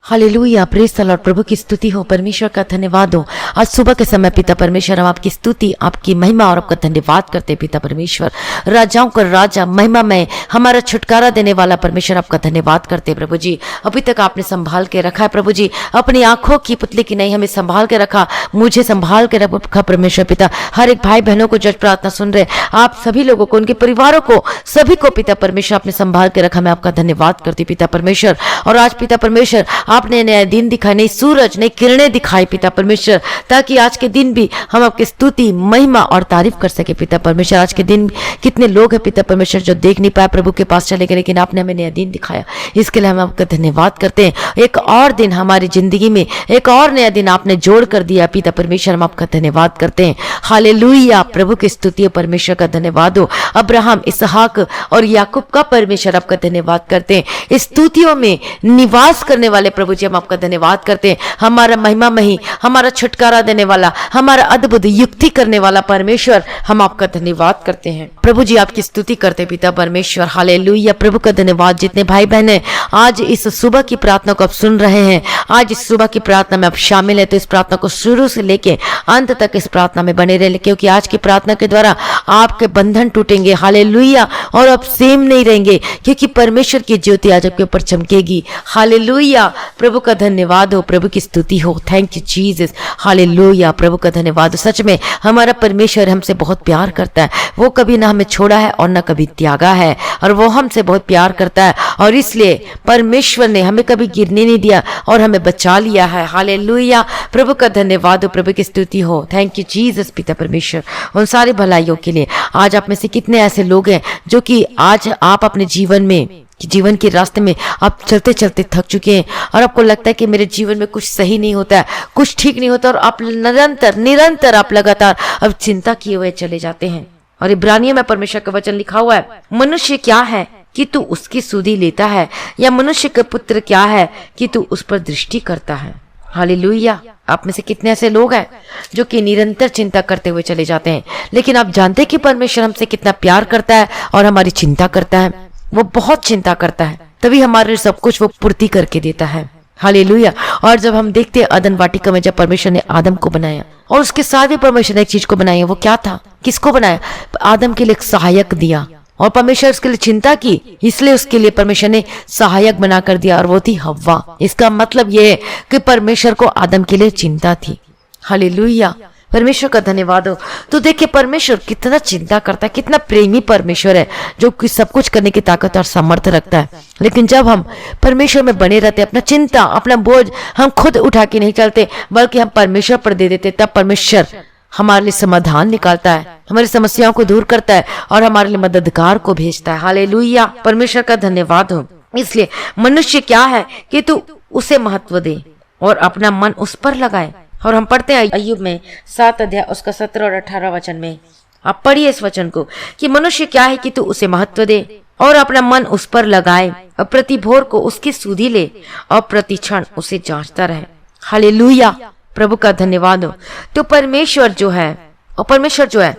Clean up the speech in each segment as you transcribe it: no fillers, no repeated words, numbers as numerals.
Hallelujah, praise the Lord. प्रभु की स्तुति हो, परमेश्वर का धन्यवाद हो। आज सुबह के समय पिता परमेश्वर हम आपकी स्तुति, आपकी महिमा और आपका धन्यवाद करते हैं। पिता परमेश्वर, राजाओं का राजा, महिमा में हमारा छुटकारा देने वाला परमेश्वर, आपका धन्यवाद करते हैं प्रभु जी। अभी तक आपने संभाल के रखा है प्रभु जी, अपनी आंखों की पुतली की नहीं हमें संभाल के रखा, मुझे संभाल के रखा परमेश्वर पिता। हर एक भाई बहनों को जज प्रार्थना सुन रहे, आप सभी लोगों को, उनके परिवारों को, सभी को पिता परमेश्वर आपने संभाल के रखा। मैं आपका धन्यवाद करती पिता परमेश्वर। और आज पिता परमेश्वर आपने नया दिन दिखाई, नई सूरज, नई किरणें दिखाई पिता परमेश्वर, ताकि आज के दिन भी हम आपकी स्तुति, महिमा और तारीफ कर सके पिता परमेश्वर। आज के दिन कितने लोग हैं पिता परमेश्वर जो देख नहीं पाए, प्रभु के पास चले गए, लेकिन आपने हमें नया दिन दिखाया, इसके लिए हम आपका धन्यवाद करते हैं। एक और दिन हमारी जिंदगी में, एक और नया दिन आपने जोड़ कर दिया पिता परमेश्वर, हम आपका धन्यवाद करते हैं। हालेलुया, प्रभु की स्तुति परमेश्वर का धन्यवाद हो। अब्राहम, इसहाक और याकूब का परमेश्वर आपका धन्यवाद करते हैं। स्तुतियों में निवास करने वाले प्रभु जी, हम आपका धन्यवाद करते हैं। हमारा महिमा मही, हमारा छुटकारा देने वाला, हमारा अद्भुत युक्ति करने वाला परमेश्वर, हम आपका धन्यवाद करते हैं प्रभु जी। आपकी स्तुति करते पिता परमेश्वर। हालेलुया, प्रभु का धन्यवाद। जितने भाई बहन हैं आज इस सुबह की प्रार्थना को आप सुन रहे हैं, आज इस सुबह की प्रार्थना में आप शामिल है, तो इस प्रार्थना को शुरू से लेके अंत तक इस प्रार्थना में बने रहे, क्योंकि आज की प्रार्थना के द्वारा आपके बंधन टूटेंगे। हालेलुया, और आप सेम नहीं रहेंगे, क्योंकि परमेश्वर की ज्योति आज आपके ऊपर चमकेगी। हालेलुया, प्रभु का धन्यवाद हो, प्रभु की स्तुति हो। Thank you Jesus. हालेलुया, प्रभु का धन्यवाद हो। सच में हमारा परमेश्वर हमसे बहुत प्यार करता है, वो कभी ना हमें छोड़ा है और ना कभी त्यागा है, और वो हमसे बहुत प्यार करता है, और इसलिए परमेश्वर ने हमें कभी गिरने नहीं दिया और हमें बचा लिया है। हालेलुया, प्रभु का धन्यवाद हो, प्रभु की स्तुति हो। थैंक यू जीसस पिता परमेश्वर, उन सारी भलाइयों के लिए। आज आप में से कितने ऐसे लोग हैं जो कि आज आप अपने जीवन के रास्ते में आप चलते चलते थक चुके हैं, और आपको लगता है कि मेरे जीवन में कुछ सही नहीं होता है, कुछ ठीक नहीं होता, और आप निरंतर आप लगातार अब चिंता किए हुए चले जाते हैं। और इब्रानियों में परमेश्वर का वचन लिखा हुआ है, मनुष्य क्या है कि तू उसकी सुधि लेता है, या मनुष्य का पुत्र क्या है कि तू उस पर दृष्टि करता है। हालेलुया, आप में से कितने ऐसे लोग हैं जो कि निरंतर चिंता करते हुए चले जाते हैं, लेकिन आप जानते हैं कि परमेश्वर हमसे कितना प्यार करता है और हमारी चिंता करता है। वो बहुत चिंता करता है, तभी हमारे सब कुछ वो पूर्ति करके देता है। हालेलुया। और जब हम देखते हैं अदन वाटिका में जब परमेश्वर ने आदम को बनाया, और उसके साथ भी परमेश्वर ने एक चीज को बनाया, वो क्या था? किसको बनाया? आदम के लिए एक सहायक दिया, और परमेश्वर उसके लिए चिंता की, इसलिए उसके लिए परमेश्वर ने सहायक बना कर दिया, और वो थी हव्वा। इसका मतलब ये है कि परमेश्वर को आदम के लिए चिंता थी। हालेलुया, परमेश्वर का धन्यवाद हो। तो देखिए परमेश्वर कितना चिंता करता है, कितना प्रेमी परमेश्वर है, जो कि सब कुछ करने की ताकत और सामर्थ्य रखता है। लेकिन जब हम परमेश्वर में बने रहते, अपना चिंता, अपना बोझ हम खुद उठा के नहीं चलते, बल्कि हम परमेश्वर पर दे देते, तब परमेश्वर हमारे लिए समाधान निकालता है, हमारी समस्याओं को दूर करता है, और हमारे लिए मददगार को भेजता है। हालेलुया, परमेश्वर का धन्यवाद हो। इसलिए मनुष्य क्या है कि तू उसे महत्व दे और अपना मन उस पर लगाए। और हम पढ़ते हैं अय्यूब में 7 अध्याय उसका 17 और 18 वचन में, आप पढ़िए इस वचन को, कि मनुष्य क्या है कि तू उसे महत्व दे और अपना मन उस पर लगाए, और प्रति भोर को उसकी सुधि ले और प्रति क्षण उसे जांचता रहे। हालेलुया, प्रभु का धन्यवाद हो। तो परमेश्वर जो है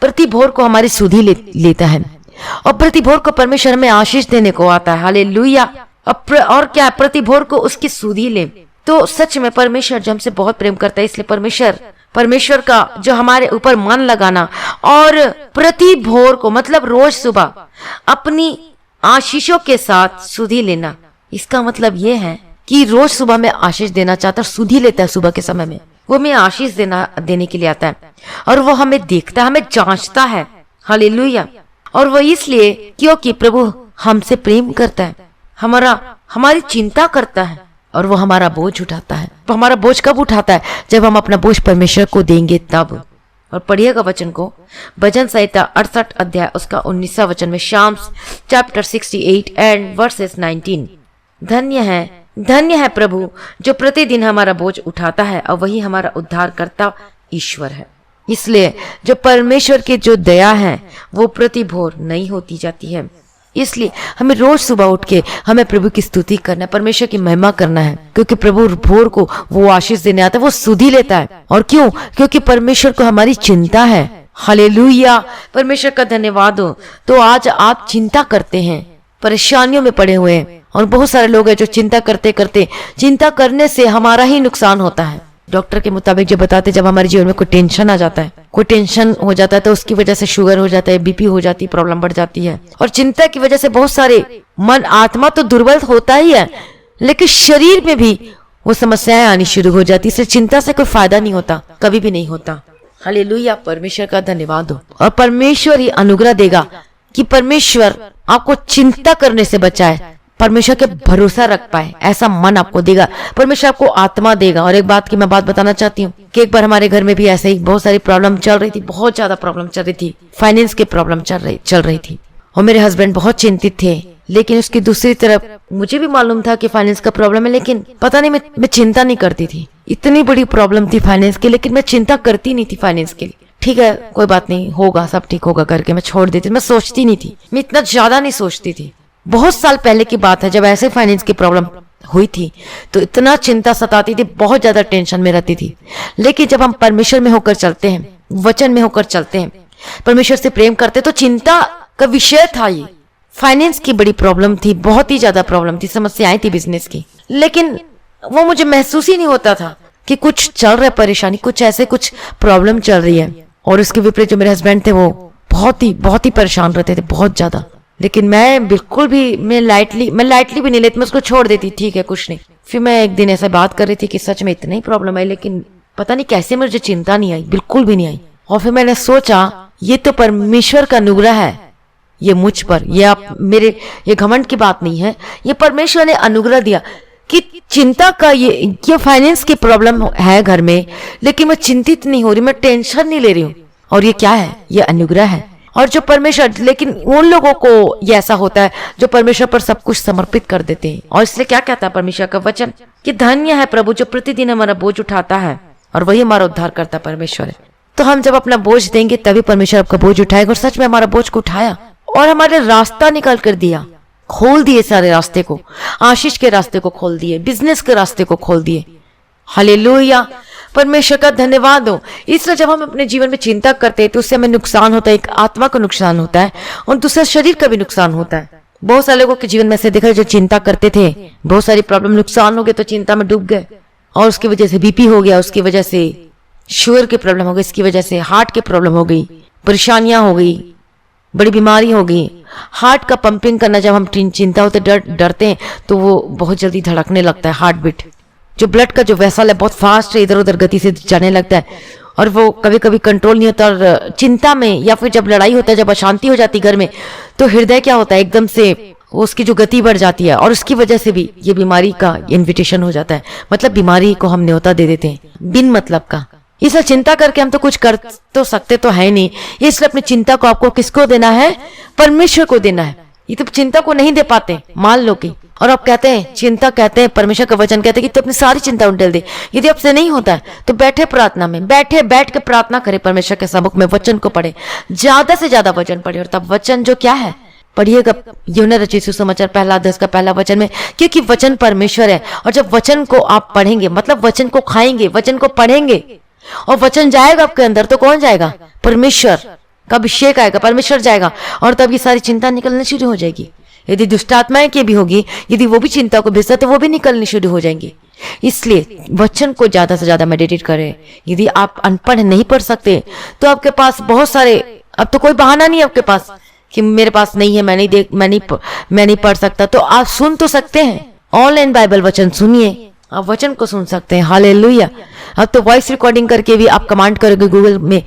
प्रति भोर को हमारी सुधि लेता है, और प्रति भोर को परमेश्वर हमें आशीष देने को आता है। हालेलुया, और क्या, प्रति भोर को उसकी सुधि ले। तो सच में परमेश्वर जो हमसे बहुत प्रेम करता है, इसलिए परमेश्वर का जो हमारे ऊपर मन लगाना, और प्रति भोर को मतलब रोज सुबह अपनी आशीषों के साथ सुधि लेना। इसका मतलब ये है कि रोज सुबह में आशीष देना चाहता है, सुधि लेता है सुबह के समय में, वो हमें आशीष देने के लिए आता है, और वो हमें देखता है, हमें जांचता है। हालेलुया, और वो इसलिए क्योंकि प्रभु हमसे प्रेम करता है, हमारी चिंता करता है, और वो हमारा बोझ उठाता है। तो हमारा बोझ कब उठाता है? जब हम अपना बोझ परमेश्वर को देंगे तब। और पढ़िएगा वचन को, भजन संहिता 68 अध्याय उसका 19वां वचन में, शाम्स चैप्टर 68 एंड वर्सेस 19। धन्य है प्रभु जो प्रतिदिन हमारा बोझ उठाता है, और वही हमारा उद्धारकर्ता ईश्वर है। इसलिए जो परमेश्वर की जो दया है वो प्रति भोर नहीं होती जाती है। इसलिए हमें रोज सुबह उठ के हमें प्रभु की स्तुति करना है, परमेश्वर की महिमा करना है, क्योंकि प्रभु भोर को वो आशीष देने आता है, वो सुधि लेता है। और क्यों? क्योंकि परमेश्वर को हमारी चिंता है। हालेलुया, परमेश्वर का धन्यवाद हो। तो आज आप चिंता करते हैं, परेशानियों में पड़े हुए हैं, और बहुत सारे लोग हैं जो चिंता करते करते, चिंता करने से हमारा ही नुकसान होता है। डॉक्टर के मुताबिक जो बताते, जब हमारे जीवन में कोई टेंशन आ जाता है, कोई टेंशन हो जाता है, तो उसकी वजह से शुगर हो जाता है, बीपी हो जाती है, प्रॉब्लम बढ़ जाती है। और चिंता की वजह से बहुत सारे मन, आत्मा तो दुर्बल होता ही है, लेकिन शरीर में भी वो समस्याएं आनी शुरू हो जाती। इसलिए चिंता से कोई फायदा नहीं होता, कभी भी नहीं होता। हालेलुया, परमेश्वर का धन्यवाद हो। और परमेश्वर ही अनुग्रह देगा कि परमेश्वर आपको चिंता करने से बचाए, परमेश्वर के भरोसा रख पाए, ऐसा मन आपको देगा। परमेश्वर आपको आत्मा देगा। और एक बात की मैं बात बताना चाहती हूँ कि एक बार हमारे घर में भी ऐसे ही बहुत सारी प्रॉब्लम चल रही थी, बहुत ज्यादा प्रॉब्लम चल रही थी, फाइनेंस की प्रॉब्लम चल रही थी। और मेरे हस्बैंड बहुत चिंतित थे, लेकिन उसकी दूसरी तरफ मुझे भी मालूम था कि फाइनेंस का प्रॉब्लम है, लेकिन पता नहीं मैं चिंता नहीं करती थी। इतनी बड़ी प्रॉब्लम थी फाइनेंस की, लेकिन मैं चिंता करती नहीं थी फाइनेंस के लिए। ठीक है, कोई बात नहीं, होगा, सब ठीक होगा करके मैं छोड़ देती, मैं सोचती नहीं थी, मैं इतना ज्यादा नहीं सोचती थी। बहुत साल पहले की बात है, जब ऐसे फाइनेंस की प्रॉब्लम हुई थी तो इतना चिंता सताती थी, बहुत ज्यादा टेंशन में रहती थी। लेकिन जब हम परमेश्वर में होकर चलते हैं, वचन में होकर चलते हैं, परमेश्वर से प्रेम करते, तो चिंता का विषय था ये। फाइनेंस की बड़ी प्रॉब्लम थी, बहुत ही ज्यादा प्रॉब्लम थी, समस्याएं थी बिजनेस की, लेकिन वो मुझे महसूस ही नहीं होता था कि कुछ चल रहा है, परेशानी कुछ ऐसे कुछ प्रॉब्लम चल रही है। और उसके विपरीत जो मेरे हस्बैंड थे वो बहुत ही परेशान रहते थे, बहुत ज्यादा। लेकिन मैं बिल्कुल भी, मैं लाइटली भी नहीं लेती, मैं उसको छोड़ देती, ठीक है कुछ नहीं। फिर मैं एक दिन ऐसा बात कर रही थी कि सच में इतनी प्रॉब्लम है, लेकिन पता नहीं कैसे मुझे चिंता नहीं आई, बिल्कुल भी नहीं आई। और फिर मैंने सोचा ये तो परमेश्वर का अनुग्रह है, ये मुझ पर, ये आप मेरे, ये घमंड की बात नहीं है, ये परमेश्वर ने अनुग्रह दिया कि चिंता का ये फाइनेंस की प्रॉब्लम है घर में, लेकिन मैं चिंतित नहीं हो रही, मैं टेंशन नहीं ले रही हूँ। और ये क्या है? ये अनुग्रह है। और जो परमेश्वर, लेकिन उन लोगों को ये ऐसा होता है जो परमेश्वर पर सब कुछ समर्पित कर देते हैं। और इसलिए क्या कहता है परमेश्वर का वचन कि धन्य है प्रभु जो प्रतिदिन हमारा बोझ उठाता है, और वही हमारा उद्धार करता परमेश्वर है। तो हम जब अपना बोझ देंगे तभी परमेश्वर आपका बोझ उठाएगा। और सच में हमारा बोझ को उठाया और हमारे रास्ता निकाल कर दिया, खोल दिए सारे रास्ते को, आशीष के रास्ते को खोल दिए, बिजनेस के रास्ते को खोल दिए। हालेलुया, परमेश्वर का धन्यवाद हो। इसलिए जब हम अपने जीवन में चिंता करते हैं तो उससे हमें नुकसान होता है, एक आत्मा को नुकसान होता है और दूसरा शरीर का भी नुकसान होता है। बहुत सारे लोगों के जीवन में ऐसे देखा जो चिंता करते थे, बहुत सारी प्रॉब्लम, नुकसान हो गए तो चिंता में डूब गए, और उसकी वजह से बीपी हो गया, उसकी वजह से शुगर की प्रॉब्लम हो गई, इसकी वजह से हार्ट की प्रॉब्लम हो गई, परेशानियां हो गई, बड़ी बीमारी हो गई। हार्ट का पंपिंग करना, जब हम चिंता होते डरते हैं तो वो बहुत जल्दी धड़कने लगता है, हार्ट बीट, जो ब्लड का जो वेसल है बहुत फास्ट इधर उधर गति से जाने लगता है, और वो कभी कभी कंट्रोल नहीं होता। और चिंता में या फिर जब लड़ाई होता है, जब अशांति हो जाती है घर में, तो हृदय क्या होता है, एकदम से उसकी जो गति बढ़ जाती है, और उसकी वजह से भी ये बीमारी का इन्विटेशन हो जाता है। मतलब बीमारी को हम न्योता दे देते हैं बिन मतलब का। इसलिए चिंता करके हम तो कुछ कर तो सकते तो है नहीं, इसलिए अपनी चिंता को आपको किसको देना है? परमेश्वर को देना है। ये तो चिंता को नहीं दे पाते, मान लो कि, और आप कहते हैं, चिंता कहते हैं, परमेश्वर का वचन कहते हैं कि तो अपनी सारी चिंता उंडेल दे। यदि आपसे नहीं होता है तो बैठ के प्रार्थना करें, परमेश्वर के सम्मुख में वचन को पढ़े, ज्यादा से ज्यादा वचन पढ़े। और तब वचन जो क्या है पढ़िएगा, यूहन्ना रचित सुसमाचार 1 का 1 वचन में, क्योंकि वचन परमेश्वर है। और जब वचन को आप पढ़ेंगे, मतलब वचन को खाएंगे, वचन को पढ़ेंगे, और वचन जाएगा आपके अंदर, तो कौन जाएगा? परमेश्वर का अभिषेक आएगा, परमेश्वर जाएगा, और तब ये सारी चिंता निकलनी शुरू हो जाएगी। यदि दुष्ट आत्माएं की भी होगी, यदि वो भी चिंता को भेजता, तो वो भी निकलनी शुरू हो जाएंगी। इसलिए वचन को ज्यादा से ज्यादा मेडिटेट करें। यदि आप अनपढ़ नहीं पढ़ सकते तो आपके पास बहुत सारे, अब तो कोई बहाना नहीं है आपके पास कि मेरे पास नहीं है, मैं नहीं पढ़ सकता। तो आप सुन तो सकते हैं, ऑनलाइन बाइबल वचन सुनिए, आप वचन को सुन सकते हैं। हालेलुया। अब तो वॉइस रिकॉर्डिंग करके भी आप कमांड करोगे, गूगल में,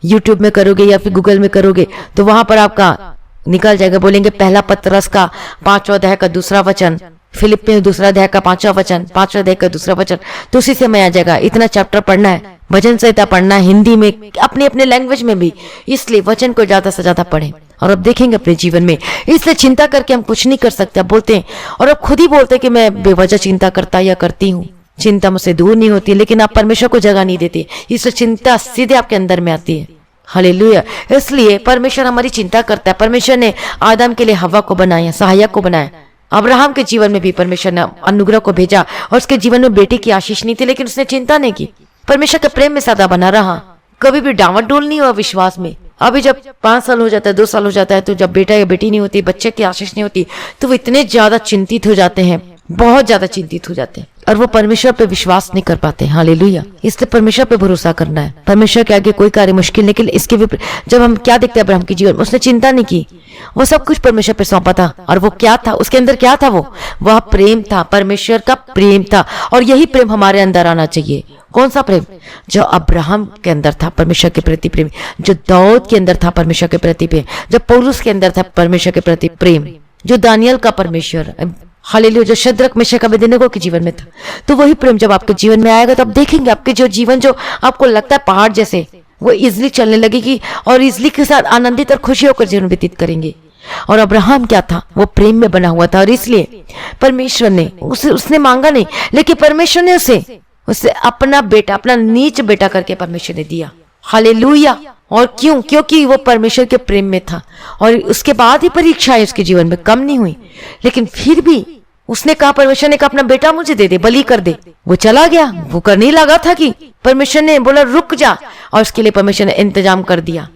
यूट्यूब में करोगे या फिर गूगल में करोगे, तो वहां पर आपका निकल जाएगा। बोलेंगे 1 पतरस का 5वां अध्याय का 2 वचन, फिलिप्पियों 2 अध्याय का 5वां वचन, 5वां अध्याय का 2 वचन, तो उसी से मैं आ जाएगा। इतना चैप्टर पढ़ना है, भजन संहिता पढ़ना है, हिंदी में, अपने अपने लैंग्वेज में भी। इसलिए वचन को ज्यादा से ज्यादा पढ़ें, और अब देखेंगे अपने जीवन में। इसलिए चिंता करके हम कुछ नहीं कर सकते। आप बोलते हैं, और अब खुद ही बोलते हैं कि मैं बेवजह चिंता करता या करती हूँ, चिंता मुझसे दूर नहीं होती, लेकिन आप परमेश्वर को जगह नहीं देते, इसलिए चिंता सीधे आपके अंदर में आती है। हालेलुया। इसलिए परमेश्वर हमारी चिंता करता है। परमेश्वर ने आदम के लिए हवा को बनाया, सहायक को बनाया। अब्राहम के जीवन में भी परमेश्वर ने अनुग्रह को भेजा, और उसके जीवन में बेटे की आशीष नहीं थी, लेकिन उसने चिंता नहीं की, परमेश्वर के प्रेम में सदा बना रहा। कभी भी डावाडोल नहीं हुआ विश्वास में। अभी जब 5 साल हो जाता है, 2 साल हो जाता है, तो जब बेटा या बेटी नहीं होती, बच्चे की आशीष नहीं होती, तो वो इतने ज्यादा चिंतित हो जाते हैं, बहुत ज्यादा चिंतित हो जाते हैं, और वो परमेश्वर पे विश्वास नहीं कर पाते। हालेलुया। इसलिए परमेश्वर पे भरोसा करना है। परमेश्वर के आगे कोई कार्य मुश्किल नहीं। इसके विपरीत जब हम क्या देखते हैं अब्राहम के जीवन में, उसने चिंता नहीं की, वो सब कुछ परमेश्वर पे सौंपा था। और वो क्या था, उसके अंदर क्या था, वह प्रेम था, परमेश्वर का प्रेम था। और यही प्रेम हमारे अंदर आना चाहिए। कौन सा प्रेम? जो अब्राहम के अंदर था परमेश्वर के प्रति प्रेम, जो दाऊद के अंदर था परमेश्वर के प्रति प्रेम, जो पौलुस के अंदर था परमेश्वर के प्रति प्रेम, जो दानियल का परमेश्वर, हालेलुया, जो शद्रक मेशक अबेदनगो के जीवन में था। तो वही प्रेम जब आपके जीवन में आएगा, तो आप देखेंगे आपके जो जीवन जो आपको लगता है पहाड़ जैसे, वो इजिली चलने लगेगी और इजिली के साथ आनंदित और खुशी होकर जीवन व्यतीत करेंगे। और अब्राहम क्या था? वो प्रेम में बना हुआ था। और इसलिए परमेश्वर ने उसने मांगा नहीं, लेकिन परमेश्वर ने उसे अपना बेटा, अपना नीच बेटा करके परमेश्वर ने दिया। हालेलुया। और क्यों? क्योंकि वो परमेश्वर के प्रेम में था। और उसके बाद ही परीक्षाएं उसके जीवन में कम नहीं हुई, लेकिन फिर भी उसने कहा, परमेश्वर ने कहा अपना बेटा मुझे दे दे, बलि कर दे। वो चला गया, वो करने लगा था कि परमेश्वर ने बोला रुक जा, और उसके लिए परमेश्वर ने इंतजाम कर दिया।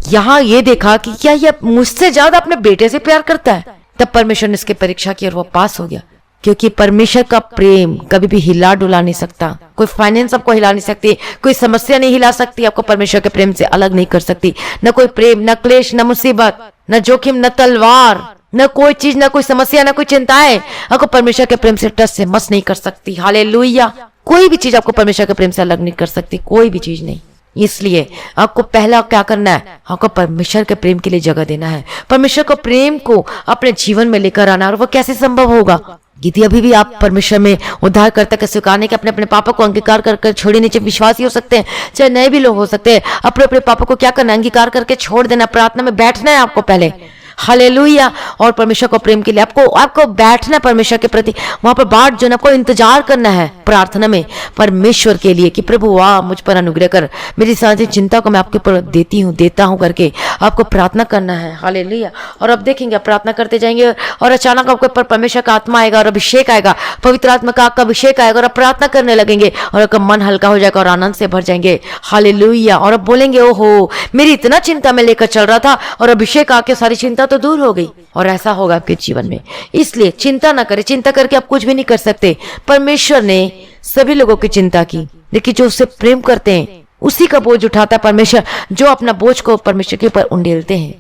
यहाँ ये देखा कि क्या ये मुझसे ज्यादा अपने बेटे से प्यार करता है। तब परमेश्वर ने इसकी परीक्षा की और वो पास हो गया। क्योंकि परमेश्वर का प्रेम कभी भी हिला डुला नहीं सकता। कोई फाइनेंस आपको हिला नहीं सकती, कोई समस्या नहीं हिला सकती, आपको परमेश्वर के प्रेम से अलग नहीं कर सकती। न कोई प्रेम, न क्लेश, न मुसीबत, न जोखिम, न तलवार, न कोई चीज, न कोई समस्या, न कोई चिंताएं आपको परमेश्वर के प्रेम से टस से मस नहीं कर सकती। हालेलुया। कोई भी चीज आपको परमेश्वर के प्रेम से अलग नहीं कर सकती, कोई भी चीज नहीं। इसलिए आपको पहला क्या करना है? आपको परमेश्वर के प्रेम के लिए जगह देना है, परमेश्वर को प्रेम को अपने जीवन में लेकर आना। और वो कैसे संभव होगा? यदि अभी भी आप परमेश्वर में उद्धारकर्ता के स्वीकारने के अपने अपने पापों को अंगीकार कर छोड़े, नीचे विश्वासी हो सकते हैं, चाहे नए भी लोग हो सकते हैं। अपने अपने पापों को क्या करना है? अंगीकार करके छोड़ देना, प्रार्थना में बैठना है आपको पहले। हालेलुया। और परमेश्वर को प्रेम के लिए आपको बैठना परमेश्वर के प्रति, वहां पर बाट जो आपको इंतजार करना है प्रार्थना में परमेश्वर के लिए कि प्रभु वाह मुझ पर अनुग्रह कर, मेरी सारी चिंता को मैं आपके ऊपर देता हूं करके आपको प्रार्थना करना है। हालेलुया। और अब देखेंगे, आप प्रार्थना करते जाएंगे और अचानक आपके ऊपर परमेश्वर का आत्मा आएगा और अभिषेक आएगा, पवित्र आत्मा का आपका अभिषेक आएगा और आप प्रार्थना करने लगेंगे और आपका मन हल्का हो जाएगा और आनंद से भर जाएंगे। हालेलुया। और अब बोलेंगे ओहो मेरी इतना चिंता में लेकर चल रहा था और अभिषेक आके सारी चिंता तो दूर हो गई। और ऐसा होगा आपके जीवन में। इसलिए चिंता ना करें, चिंता करके आप कुछ भी नहीं कर सकते। परमेश्वर ने सभी लोगों की चिंता की, लेकिन जो उससे प्रेम करते हैं उसी का बोझ उठाता है परमेश्वर, जो अपना बोझ को परमेश्वर के ऊपर उंडेलते हैं।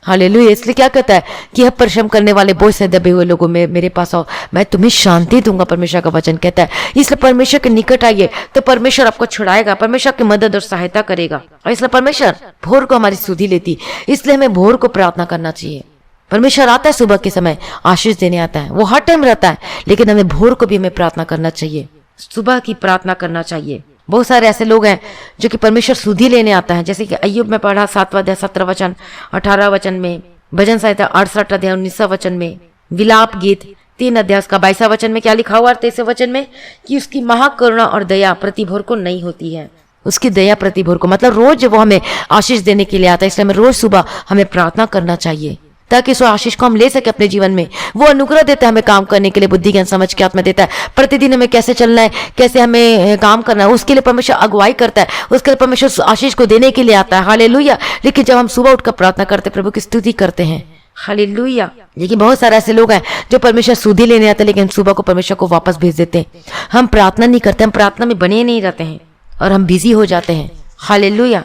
हालेलुया। इसलिए क्या कहता है कि यह परिश्रम करने वाले बोझ से दबे हुए लोगों में मेरे पास आओ, मैं तुम्हें शांति दूंगा। परमेश्वर का वचन कहता है। इसलिए परमेश्वर के निकट आइए तो परमेश्वर आपको छुड़ाएगा, परमेश्वर की मदद और सहायता करेगा। और इसलिए परमेश्वर भोर को हमारी सुधि लेती, इसलिए हमें भोर को प्रार्थना करना चाहिए। परमेश्वर आता है सुबह के समय, आशीष देने आता है, वो हर टाइम रहता है, लेकिन हमें भोर को भी हमें प्रार्थना करना चाहिए, सुबह की प्रार्थना करना चाहिए। बहुत सारे ऐसे लोग हैं जो कि परमेश्वर सुधि लेने आता है, जैसे कि अय्यूब में पढ़ा 7वां अध्याय 17 वचन 18 वचन में, भजन संहिता 68 अध्याय 19 वचन में, विलाप गीत 3 अध्याय का 22 वचन में क्या लिखा हुआ? 23 वचन में कि उसकी महाकरुणा और दया प्रति भोर को नहीं होती है। उसकी दया प्रति भोर को मतलब रोज वो हमें आशीष देने के लिए आता है। इसलिए हमें रोज सुबह हमें प्रार्थना करना चाहिए ताकि उस आशीष को हम ले सके अपने जीवन में। वो अनुग्रह देता है हमें काम करने के लिए, बुद्धि ज्ञान समझ के आत्मा देता है, प्रतिदिन हमें कैसे चलना है, कैसे हमें काम करना है, उसके लिए परमेश्वर अगुवाई करता है, उसके लिए परमेश्वर आशीष को देने के लिए आता है। हालेलुया। लेकिन जब हम सुबह उठकर प्रार्थना करते, प्रभु की स्तुति करते हैं, हालेलुया। लेकिन बहुत सारे ऐसे लोग हैं जो परमेश्वर सुधि लेने आते हैं, लेकिन सुबह को परमेश्वर को वापस भेज देते हैं। हम प्रार्थना नहीं करते, हम प्रार्थना में बने नहीं रहते हैं और हम बिजी हो जाते हैं। हालेलुया।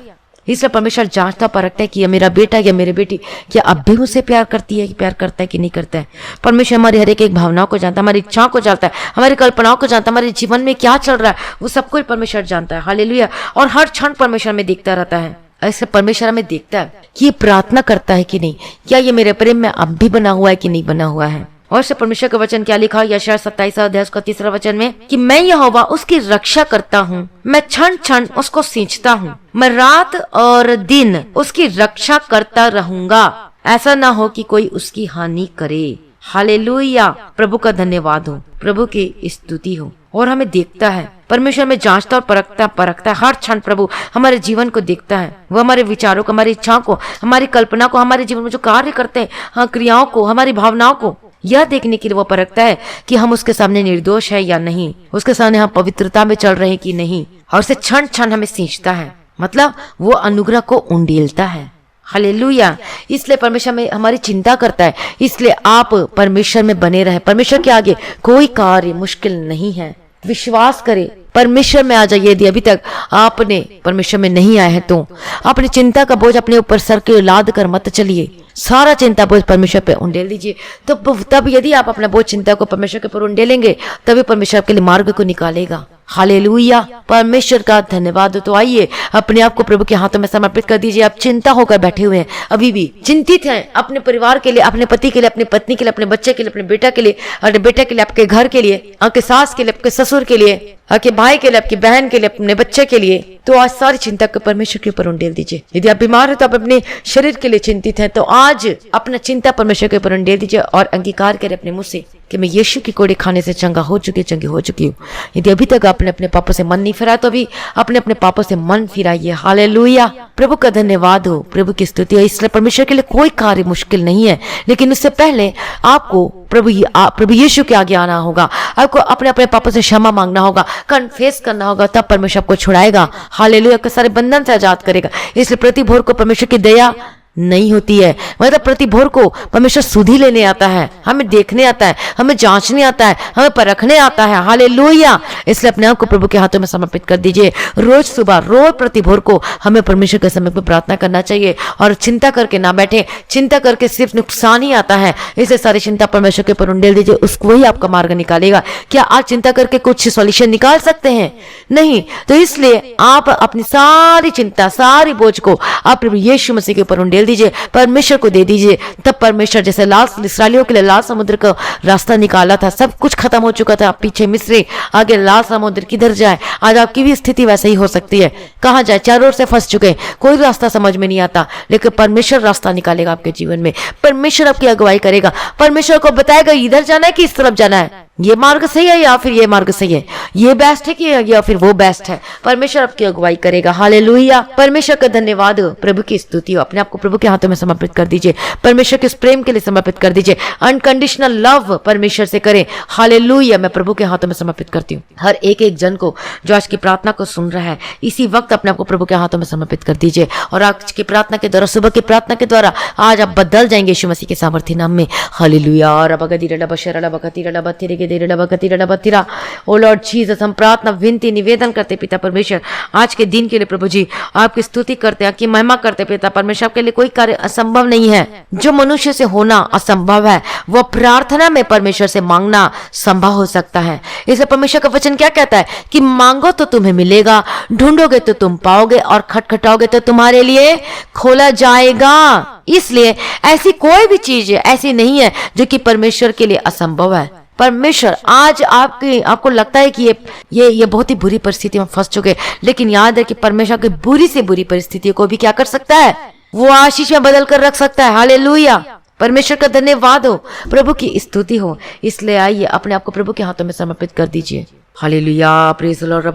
इसलिए परमेश्वर जांचता परखता है कि मेरा बेटा या मेरी बेटी क्या अब भी मुझसे प्यार करती है, कि प्यार करता है कि नहीं करता है। परमेश्वर हमारी हर एक भावनाओं को जानता है, हमारी इच्छाओं को जानता है, हमारी कल्पनाओं को जानता है, हमारे जीवन में क्या चल रहा है वो सब कुछ परमेश्वर जानता है। हालेलुया। और हर क्षण परमेश्वर में देखता रहता है। ऐसे परमेश्वर हमें देखता है कि ये प्रार्थना करता है कि नहीं, क्या ये मेरे प्रेम में अब भी बना हुआ है कि नहीं बना हुआ है। और से परमेश्वर का वचन क्या लिखा? यशायाह 27 अध्याय का 3 वचन में कि मैं यहोवा उसकी रक्षा करता हूँ, मैं क्षण क्षण उसको सींचता हूँ, मैं रात और दिन उसकी रक्षा करता रहूंगा, ऐसा ना हो कि कोई उसकी हानि करे। हालेलुया। प्रभु का धन्यवाद हो, प्रभु की स्तुति हो। और हमें देखता है, परमेश्वर में जांचता और परखता है हर क्षण। प्रभु हमारे जीवन को देखता है, वो हमारे विचारों को, हमारी इच्छाओं को, हमारी कल्पना को, हमारे जीवन में जो कार्य करते हैं, हाँ क्रियाओं को, हमारी भावनाओं को, यह देखने के लिए वो परखता है कि हम उसके सामने निर्दोष है या नहीं, उसके सामने हम पवित्रता में चल रहे हैं कि नहीं। और उसे क्षण क्षण हमें सींचता है, मतलब वो अनुग्रह को उंडेलता है। हालेलुया। इसलिए परमेश्वर में हमारी चिंता करता है। इसलिए आप परमेश्वर में बने रहे। परमेश्वर के आगे कोई कार्य मुश्किल नहीं है। विश्वास करें, परमेश्वर में आ जाइए। यदि अभी तक आपने परमेश्वर में नहीं आए हैं तो अपनी चिंता का बोझ अपने ऊपर सर के लाद कर मत चलिए। सारा चिंता बोझ परमेश्वर पे उंडेल दीजिए। तो तब यदि आप अपना बोझ चिंता को परमेश्वर के ऊपर उंडेलेंगे तभी परमेश्वर आपके लिए मार्ग को निकालेगा। हालेलुया। परमेश्वर का धन्यवाद। तो आइए अपने आप को प्रभु के हाथों में समर्पित कर दीजिए। आप चिंता होकर बैठे हुए हैं, अभी भी चिंतित हैं अपने परिवार के लिए, अपने पति के लिए, अपनी पत्नी के लिए, अपने बच्चे के लिए, अपने बेटा के लिए, अपने बेटे के लिए, आपके घर के लिए, आपके सास के लिए, आपके ससुर के लिए, आपके भाई के लिए, आपकी बहन के लिए, अपने बच्चे के लिए। तो आज सारी चिंता को परमेश्वर के ऊपर उंडेल दीजिए। यदि आप बीमार हैं तो आप अपने शरीर के लिए चिंतित हैं तो आज अपना चिंता परमेश्वर के ऊपर उंडेल दीजिए और अंगीकार करें अपने मुंह से कि मैं यीशु की कोड़े खाने से चंगी हो चुकी हूँ। यदि अभी तक आपने अपने पापों से मन नहीं फिराया तो अभी अपने अपने पापों से मन फिराइए। हालेलुया। प्रभु का धन्यवाद हो, प्रभु की स्तुति हो। इसलिए परमेश्वर के लिए कोई कार्य मुश्किल नहीं है, लेकिन उससे पहले आपको प्रभु यीशु के आगे आना होगा। आपको अपने अपने पापों से क्षमा मांगना होगा, कन्फेस करना होगा, तब परमेश्वर आपको छुड़ाएगा। हालेलुया। आपके सारे बंधन से आजाद करेगा। इसलिए प्रति भोर को परमेश्वर की दया नहीं होती है। मतलब प्रति भोर को परमेश्वर सुधि लेने आता है, हमें देखने आता है, हमें जांचने आता है, हमें परखने आता है। हालेलुया। इसलिए अपने आप को प्रभु के हाथों में समर्पित कर दीजिए। रोज सुबह, रोज प्रति भोर को हमें परमेश्वर के समय पर प्रार्थना करना चाहिए और चिंता करके ना बैठे। चिंता करके सिर्फ नुकसान ही आता है। इसलिए सारी चिंता परमेश्वर के ऊपर उंडेल दीजिए, उसको वही आपका मार्ग निकालेगा। क्या आज चिंता करके कुछ सॉल्यूशन निकाल सकते हैं? नहीं। तो इसलिए आप अपनी सारी चिंता, सारी बोझ को आप प्रभु यीशु मसीह के ऊपर उंडेल दीजिए, परमेश्वर को दे दीजिए। तब परमेश्वर जैसे इस्राएलियों के लिए लाल समुद्र का रास्ता निकाला था, सब कुछ खत्म हो चुका था, पीछे मिस्र, आगे लाल समुद्र, किधर जाए? आज आपकी भी स्थिति वैसे ही हो सकती है। कहां जाए? चारों ओर से फंस चुके, कोई रास्ता समझ में नहीं आता, लेकिन परमेश्वर रास्ता निकालेगा आपके जीवन में। परमेश्वर आपकी अगुवाई करेगा, परमेश्वर को बताएगा इधर जाना है कि इस तरफ जाना है, ये मार्ग सही है या फिर ये मार्ग सही है, ये बेस्ट है कि या फिर वो बेस्ट है। परमेश्वर आपकी अगुवाई करेगा। हालेलुया। परमेश्वर का धन्यवाद हो, प्रभु की स्तुति हो। अपने आप को प्रभु के हाथों में समर्पित कर दीजिए, परमेश्वर के उस प्रेम के लिए समर्पित कर दीजिए। अनकंडीशनल लव परमेश्वर से करें। हालेलुया। मैं प्रभु के हाथों में समर्पित करती हूँ हर एक जन को जो आज की प्रार्थना को सुन रहा है। इसी वक्त अपने आप को प्रभु के हाथों में समर्पित कर दीजिए और आज की प्रार्थना के द्वारा, सुबह की प्रार्थना के द्वारा आज आप बदल जाएंगे यीशु मसीह के सामर्थ्य नाम में। हालेलुया। ओ लॉर्ड जीसस, हम प्रार्थना, विनती, निवेदन करते पिता परमेश्वर आज के दिन के लिए। प्रभु जी आपकी स्तुति करते, आपकी महिमा करते पिता परमेश्वर। आपके लिए कोई कार्य असंभव नहीं है। जो मनुष्य से होना असंभव है वो प्रार्थना में परमेश्वर से मांगना संभव हो सकता है। इसलिए परमेश्वर का वचन क्या कहता है कि मांगो तो तुम्हें मिलेगा, ढूंढोगे तो तुम पाओगे और खटखटाओगे तो तुम्हारे लिए खोला जाएगा। इसलिए ऐसी कोई भी चीज ऐसी नहीं है जो कि परमेश्वर के लिए असंभव है। परमेश्वर आज आपको लगता है कि ये बहुत ही बुरी परिस्थिति में फंस चुके, लेकिन याद है कि परमेश्वर की बुरी से बुरी परिस्थितियों को भी क्या कर सकता है? वो आशीष में बदल कर रख सकता है। हालेलुया। परमेश्वर का धन्यवाद हो, प्रभु की स्तुति हो। इसलिए आइए अपने आप को प्रभु के हाथों में समर्पित कर दीजिए। Hallelujah. Praise the Lord.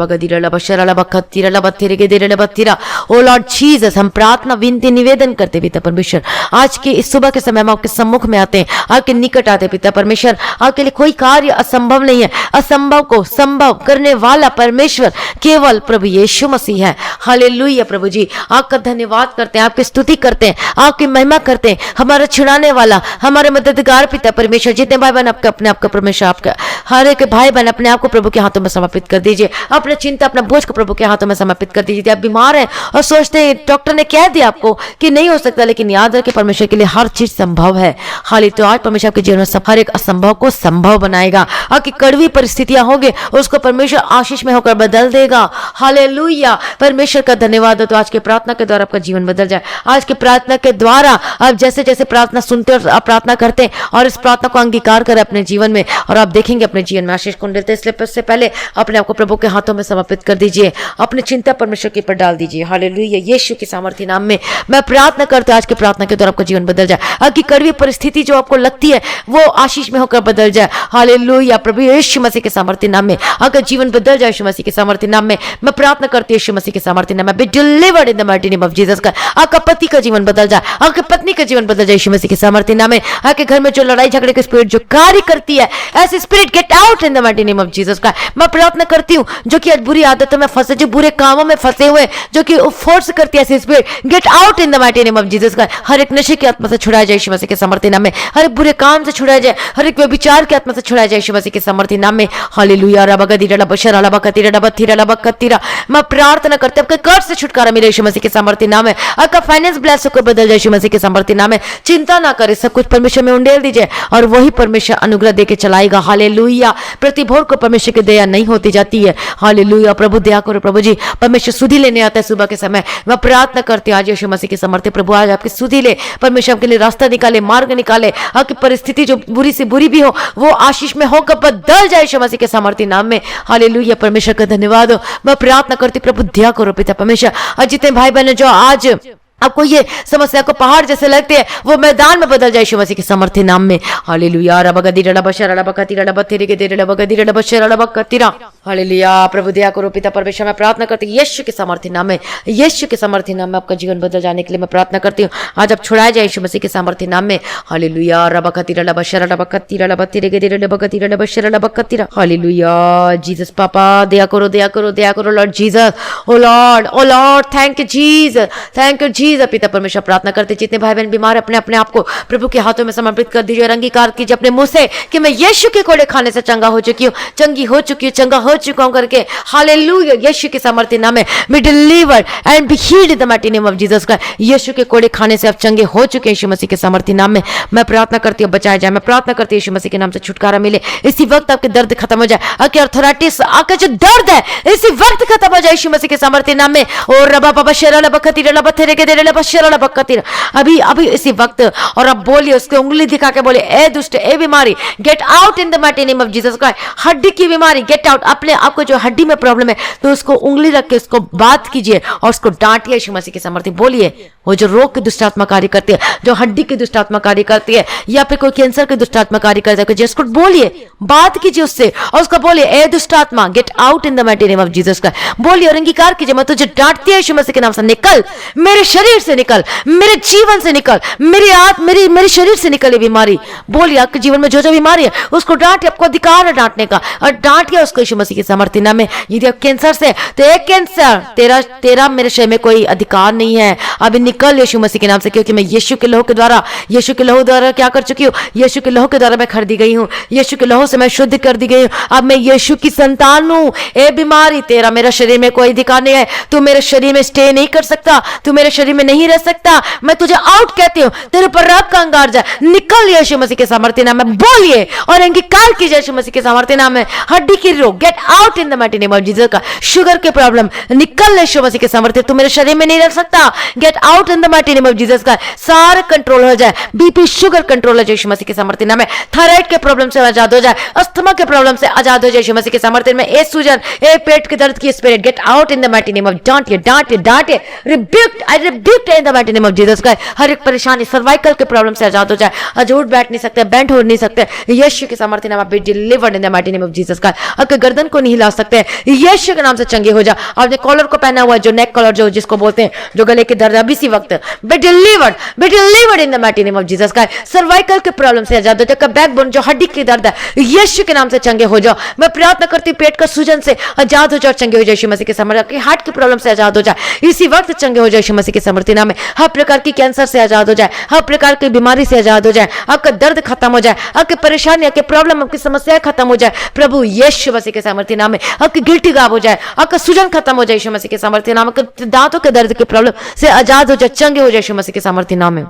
O Lord Jesus, हम प्रार्थना, विनती, निवेदन करते पिता परमेश्वर। आज के इस सुबह के समय में आपके सम्मुख में आते हैं, आपके निकट आते पिता परमेश्वर। आपके लिए कोई कार्य असंभव नहीं है। असंभव को संभव करने वाला परमेश्वर केवल प्रभु यीशु मसीह है। हालेलुया। प्रभु जी आपका धन्यवाद करते हैं, आपकी स्तुति करते हैं, आपकी महिमा करते हैं। हमारा छुड़ाने वाला, हमारे मददगार पिता परमेश्वर। जितने भाई बहन आपका अपने आपका परमेश्वर, आपका हर एक भाई बहन अपने आप को प्रभु के हाथों में समर्पित कर दीजिए। अपने चिंता, अपना बोझ को प्रभु के हाथों में समर्पित कर दीजिए। आप बीमार हैं और सोचते हैं, डॉक्टर ने कह दिया आपको कि नहीं हो सकता, लेकिन याद रखिए परमेश्वर के लिए हर चीज संभव है। हाली तो आज परमेश्वर आपके जीवन में हर एक असंभव को संभव बनाएगा। आपकी कड़वी परिस्थितियां होंगे उसको परमेश्वर आशीष में होकर बदल देगा। हालेलुया। परमेश्वर का धन्यवाद हो। तो आज की प्रार्थना के द्वारा आपका जीवन बदल जाए। आज की प्रार्थना के द्वारा आप जैसे जैसे प्रार्थना सुनते और आप प्रार्थना करते हैं और इस प्रार्थना को अंगीकार करें अपने जीवन में, और आप देखेंगे अपने जीवन में आशीष को मिलते। इसलिए उससे पहले अपने आप को प्रभु के हाथों में समर्पित कर दीजिए। अपनी चिंता परमेश्वर के ऊपर डाल दीजिए। हालेलुया। यीशु के सामर्थ्य नाम में मैं प्रार्थना करता हूं आज की प्रार्थना के द्वारा आपका जीवन बदल जाए। आपकी कड़वी परिस्थिति जो आपको लगती है वो आशीष में होकर बदल जाए। हालेलुया। प्रभु यीशु मसीह के सामर्थ्य नाम में आपका जीवन बदल जाए। यीशु मसीह के सामर्थ्य नाम में मैं प्रार्थना करती हूं। यीशु मसीह के सामर्थ्य नाम में be delivered in the mighty name of Jesus का। आपका पति का जीवन बदल जाए, आपकी पत्नी का जीवन बदल जाए। यीशु मसीह के सामर्थ्य नाम में आपके घर में जो लड़ाई झगड़े की स्पिरिट जो कार्य करती है, ऐसी spirit get out in the mighty name of Jesus का। मैं प्रार्थना करती हूँ जो कि आज बुरी आदतों में फंसे, जो बुरे कामों में फंसे हुए, जो कि फोर्स करती है ऐसी spirit, get out in the mighty name of Jesus Christ. हर एक नशे की आत्मा से छुड़ाया जाए यीशु मसीह के सामर्थ्य नाम में, हर एक बुरे काम से छुड़ाया जाए, हर एक व्यभिचार की आत्मा से छुड़ाया जाए यीशु मसीह के सामर्थ्य नाम में। हालेलुया। मैं प्रार्थना करते आपके कर्ज से छुटकारा मिले यीशु मसीह के सामर्थ्य नाम में, आपका फाइनेंस ब्लेस होकर बदल जाए यीशु मसीह के सामर्थ्य नाम में। चिंता ना करे, सब कुछ परमेश्वर में उंडेल दीजिए और वही परमेश्वर अनुग्रह देके चलाएगा। हालेलुया। प्रति भोर को परमेश्वर की दया नहीं होती जाती है। हालेलुया। प्रभु दया करो प्रभु जी, परमेश्वर सुधि लेने आता है सुबह के समय। मैं प्रार्थना करती हूँ आज यीशु मसीह के सामर्थ्य प्रभु आज आपकी सुधि ले, परमेश्वर आपके लिए रास्ता निकाले, मार्ग निकाले, आपकी परिस्थिति जो बुरी से बुरी भी हो वो आशीष में होकर बदल जाए यीशु मसीह के सामर्थ्य नाम में। हालेलुया। परमेश्वर का धन्यवाद हो। मैं प्रार्थना करती प्रभु दया करो पिता परमेश्वर, और जितने भाई बहन जो आज आपको ये समस्या को पहाड़ जैसे लगते हैं वो मैदान में बदल जाए यीशु मसीह के सामर्थ्य नाम में। हालेलुया। हालेलुया। प्रभु दया करो पिता परमेश्वर, मैं प्रार्थना करती हूँ यीशु के सामर्थ्य नाम में, यीशु के सामर्थ्य नाम में आपका जीवन बदल जाने के लिए मैं प्रार्थना करती हूँ। आज आप छुड़ाया जाए यीशु मसीह के सामर्थ्य नाम में। हालेलुया। हालेलुया। जीसस पापा दया करो, दया करो, दया करो Lord Jesus. O Lord thank you Jesus, thank you Jesus. पिता परमेश्वर प्रार्थना करते जितने भाई बहन बीमार अपने अपने आप को प्रभु के हाथों में समर्पित कर दीजिए और अंगीकार कीजिए अपने मुंह से कि मैं यीशु के कोड़े खाने से चंगा हो चुकी हूँ, चंगी हो चुकी हूँ, चंगा हो चुका हूं करके। हालेलुया। यीशु के सामर्थ्य नाम में be delivered and be healed in the mighty name of Jesus Christ. यीशु के कोड़े खाने से आप चंगे हो चुके हैं यीशु मसीह के सामर्थ्य नाम में। मैं प्रार्थना करती हूँ बचाया जाए, मैं प्रार्थना करती हूँ यीशु मसीह के नाम से छुटकारा मिले। इसी वक्त आपके दर्द खत्म हो जाए, आपके अर्थराइटिस आपका जो दर्द है इसी वक्त खत्म हो जाए यीशु मसीह के सामर्थ्य नाम में। और रबा बाबा शरला बखतीरा बथेरे के देरे बशरला बखतीरा अभी अभी इसी वक्त, और आप बोलिए उसके उंगली दिखा के बोलिए ए दुष्ट ए बीमारी gate out in the mighty name of Jesus Christ. हड्डी की बीमारी गेट आउट। अपने आपको जो हड्डी में प्रॉब्लम है तो उसको उंगली रख के उसको बात कीजिए और उसको डांटिए यीशु मसीह के सामर्थ्य। बोलिए वो जो रोग की दुष्ट आत्मा कार्य करती है, जो हड्डी की दुष्ट आत्मा कार्य करती है, या फिर कोई कैंसर की दुष्ट आत्मा कार्य करता है, जिसको बोलिए, बात कीजिए उससे और उसको बोलिए ए दुष्ट आत्मा gate out in the mighty name of Jesus Christ. बोलिए और अंगीकार कीजिए मैं तुझे डांटती है यीशु मसीह के नाम से, निकल मेरे शरीर से, निकल मेरे जीवन से, निकल मेरे शरीर से निकल ये बीमारी। बोलिए आपके जीवन में जो जो बीमारी है उसको डांटिए, आपको अधिकार है डांटने का और डांटिए उसको यीशु मसीह के सामर्थ्य नाम में। यदि आप कैंसर से तो एक कैंसर तेरा मेरे शरीर में कोई अधिकार नहीं है, अभी निकल यीशु मसीह के नाम से, क्योंकि मैं यीशु के लहू के द्वारा क्या कर चुकी हूँ, यीशु के लहू के द्वारा मैं खरीदी गई हूँ, यीशु के लहू से मैं शुद्ध कर दी गई हूँ। अब मैं यीशु की संतान हूँ। ए बीमारी तेरा मेरा शरीर में कोई अधिकार नहीं है, तू मेरे शरीर में स्टे नहीं कर सकता, तू मेरे शरीर में नहीं रह सकता। मैं तुझे आउट कहती हूँ, तेरे ऊपर राग का अंगार जाए, निकल यीशु मसीह के सामर्थ्य नाम में। बोलिए और अंगीकार कीजिए यीशु मसीह के सामर्थ्य नाम में। हड्डी की रोग gate out in the mighty name of Jesus का। शुगर के प्रॉब्लम निकल यीशु मसीह के सामर्थ्य, तू मेरे शरीर में नहीं रह सकता, gate out in the mighty name of Jesus का। सारे कंट्रोल हो जाए, बीपी शुगर कंट्रोल हो जाए यीशु मसीह के सामर्थ्य नाम में। थायराइड के प्रॉब्लम से आजाद हो जाए, अस्थमा के प्रॉब्लम से आजाद हो जाए यीशु मसीह के सामर्थ्य में। ए सूजन ए पेट के दर्द की spirit get out in the mighty name of, डांटिए rebuked, I rebuked in the mighty name of Jesus का। हर एक परेशानी सर्वाइकल के प्रॉब्लम से आजाद हो जाए, आज उठ बैठ नहीं सकते, बेंड हो नहीं सकते, यीशु के सामर्थ्य नाम B delivered in the mighty name of Jesus का। आपके गर्दन को नहीं हिला सकते, यीशु के नाम से चंगे हो जा। आपने कॉलर को पहना हुआ है, जो नेक कॉलर जो जिसको बोलते हैं, जो गले के दर्द अभी इसी वक्त B delivered in the mighty name of Jesus का। सर्वाइकल के प्रॉब्लम से आजाद हो जाए, बैकबोन जो हड्डी के दर्द है यीशु के नाम से चंगे हो जाओ। मैं प्रार्थना करती हूँ पेट का सूजन से आजाद हो जाओ, चंगे हो जाए यीशु मसीह के सामर्थ्य। हार्ट की प्रॉब्लम से आजाद हो जाए, इसी वक्त चंगे हो जाए यीशु मसीह के सामर्थ्य नाम में। हर प्रकार की कैंसर से आजाद हो जाए, हर प्रकार की बीमारी से आजाद हो जाए, आपका दर्द खत्म हो जाए, आपकी परेशानी, आपके प्रॉब्लम, आपकी समस्याएं खत्म हो जाए प्रभु यीशु मसीह के सामर्थ्य नाम में। आपकी गिल्टी गायब हो जाए, आपका सूजन खत्म हो जाए यीशु मसीह के सामर्थ्य नाम में। दांतों के दर्द के प्रॉब्लम से आजाद हो जाए, चंगे हो जाए यीशु मसीह के सामर्थ्य नाम में।